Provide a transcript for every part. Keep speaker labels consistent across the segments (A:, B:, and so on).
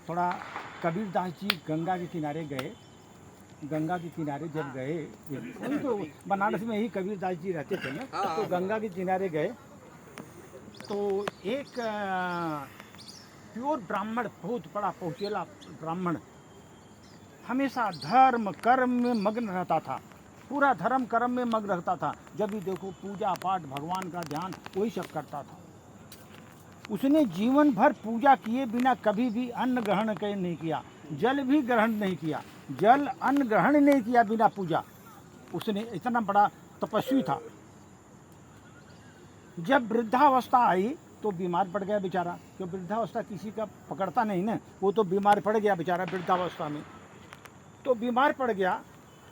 A: थोड़ा कबीरदास जी गंगा के किनारे गए। गंगा के किनारे जब गए, तो बनारस में ही कबीरदास जी रहते थे ना, तो गंगा के किनारे गए तो एक प्योर ब्राह्मण, बहुत बड़ा पहुँचेला ब्राह्मण, हमेशा धर्म कर्म में मग्न रहता था, पूरा धर्म कर्म में मग्न रहता था। जब भी देखो पूजा पाठ, भगवान का ध्यान, वही सब करता था। उसने जीवन भर पूजा किए बिना कभी भी अन्न ग्रहण नहीं किया, जल भी ग्रहण नहीं किया, जल अन्न ग्रहण नहीं किया बिना पूजा। उसने इतना बड़ा तपस्वी था। जब वृद्धावस्था आई तो बीमार पड़ गया बेचारा, क्योंकि वृद्धावस्था किसी का पकड़ता नहीं ना, वो तो बीमार पड़ गया बेचारा वृद्धावस्था में। तो बीमार पड़ गया,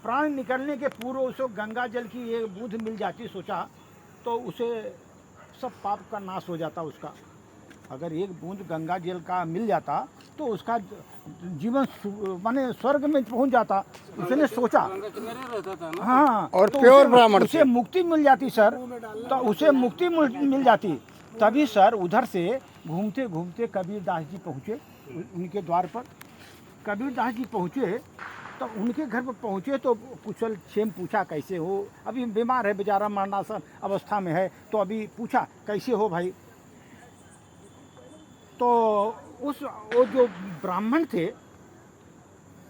A: प्राण निकलने के पूर्व उसको गंगा जल की एक बूंद मिल जाती, सोचा तो उसे सब पाप का नाश हो जाता उसका। अगर एक बूंद गंगा जल का मिल जाता तो उसका जीवन माने स्वर्ग में पहुंच जाता। उसने सोचा, हाँ,
B: और
A: तो
B: प्योर ब्राह्मण
A: उसे मुक्ति मिल जाती सर, तो उसे मुक्ति मिल जाती। तभी सर उधर से घूमते घूमते कबीरदास जी पहुँचे उनके द्वार पर। कबीरदास जी पहुँचे तो उनके घर पर पहुँचे तो कुशल क्षेम पूछा, कैसे हो? अभी बीमार है बेचारा, मरणासन अवस्था में है, तो अभी पूछा कैसे हो भाई? तो वो जो ब्राह्मण थे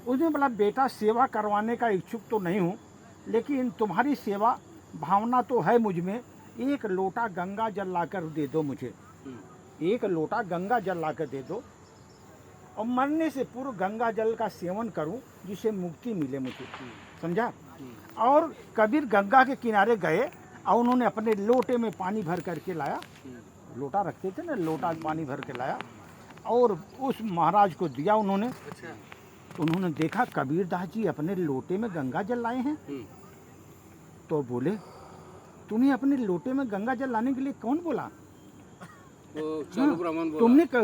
A: उसने बोला, बेटा सेवा करवाने का इच्छुक तो नहीं हूँ, लेकिन तुम्हारी सेवा भावना तो है मुझ में। एक लोटा गंगा जल लाकर दे दो मुझे, एक लोटा गंगा जल लाकर दे दो, और मरने से पूर्व गंगा जल का सेवन करूं जिससे मुक्ति मिले मुझे, समझा? और कबीर गंगा के किनारे गए और उन्होंने अपने लोटे में पानी भर करके लाया, लोटा रखते थे ना, लोटा पानी भर के लाया और उस महाराज को दिया उन्होंने। उन्होंने देखा कबीरदास जी अपने लोटे में गंगा जल लाए हैं, तो बोले, तुम्हें अपने लोटे में गंगा जल लाने के लिए कौन बोला?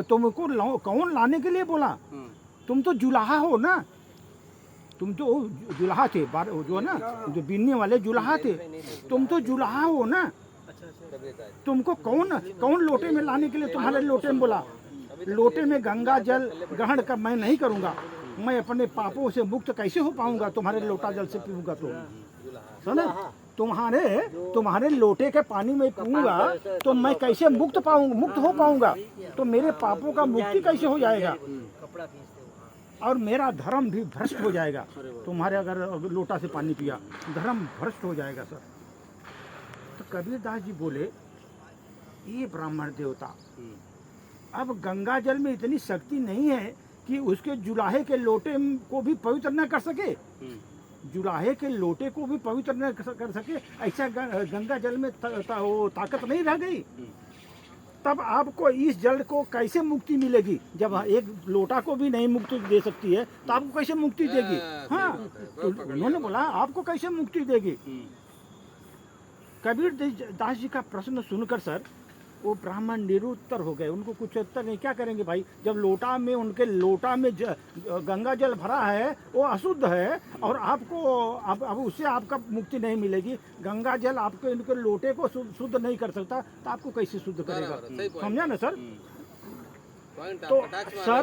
A: तुमको कौन लाने के लिए बोला? तुम तो जुलाहा हो ना, तुम तो जुलाहा थे, जो ना जो बीनने वाले जुलाहा थे, तुम तो जुलाहा हो ना। तुमको कौन लोटे में लाने के लिए तुम्हारे लोटे में बोला? लोटे में गंगा जल ग्रहण कर मैं नहीं करूंगा, मैं अपने पापों से मुक्त कैसे हो पाऊंगा? तुम्हारे लोटा जल से पीऊंगा तो सुना, तुम्हारे लोटे के पानी में पीऊंगा तो मैं कैसे मुक्त हो पाऊंगा? तो मेरे पापों का मुक्ति कैसे हो जाएगा? और मेरा धर्म भी भ्रष्ट हो जाएगा। तुम्हारे अगर लोटा से पानी पिया, धर्म भ्रष्ट हो जाएगा सर। तो कबीरदास जी बोले, ये ब्राह्मण देवता, अब गंगा जल में इतनी शक्ति नहीं है कि उसके जुलाहे के लोटे को भी पवित्र न कर सके, जुलाहे के लोटे को भी पवित्र न कर सके, ऐसा गंगा जल में वो ताकत नहीं रह गई। तब आपको इस जल को कैसे मुक्ति मिलेगी? जब एक लोटा को भी नहीं मुक्ति दे सकती है तो आपको कैसे मुक्ति देगी? हाँ, तो उन्होंने बोला आपको कैसे मुक्ति देगी? कबीर दास जी का प्रश्न सुनकर सर वो ब्राह्मण निरुत्तर हो गए, उनको कुछ उत्तर नहीं। क्या करेंगे भाई, जब लोटा में उनके लोटा में गंगा जल भरा है, वो अशुद्ध है, और आपको अब उससे आपका मुक्ति नहीं मिलेगी। गंगा जल आपके इनके लोटे को शुद्ध नहीं कर सकता, तो आपको कैसे शुद्ध करेगा? समझा ना सर? तो सर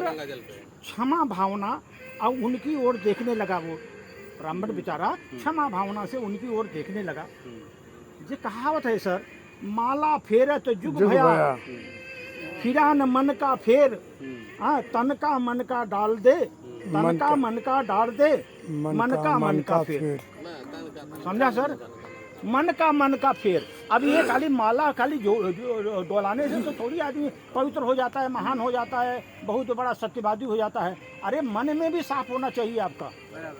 A: क्षमा भावना अब उनकी ओर देखने लगा, वो ब्राह्मण बेचारा क्षमा भावना से उनकी ओर देखने लगा। ये कहावत है सर, माला फेरे तो जुग भया, फिरा न मन का फेर, तन का मन का डाल दे, तन का मन का डाल दे, मन का फेर। समझा सर? मन का फेर। अब ये खाली माला खाली डोलाने से तो थोड़ी आदमी पवित्र हो जाता है, महान हो जाता है, बहुत बड़ा सत्यवादी हो जाता है। अरे मन में भी साफ होना चाहिए आपका।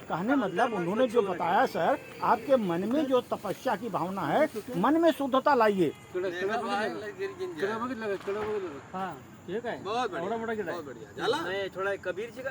A: कहने मतलब उन्होंने जो बताया सर, आपके मन में जो तपस्या की भावना है, मन में शुद्धता लाइए।
C: हाँ, ठीक है, बहुत बढ़िया, थोड़ा कबीर जी का